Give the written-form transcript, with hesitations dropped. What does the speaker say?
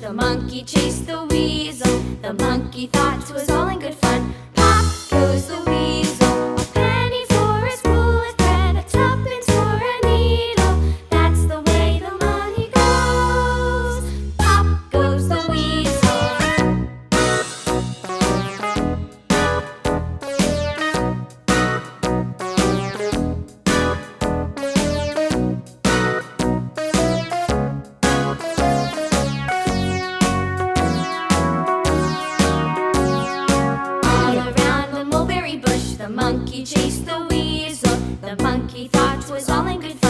The monkey chased the weasel. The monkey thought 'twas all in good fun. Pop goes the weasel. A penny for a spool of thread, a tuppence for a needle. That's the way the money goes. Pop goes the weasel. The monkey chased the weasel. The monkey thought 'twas all in good fun.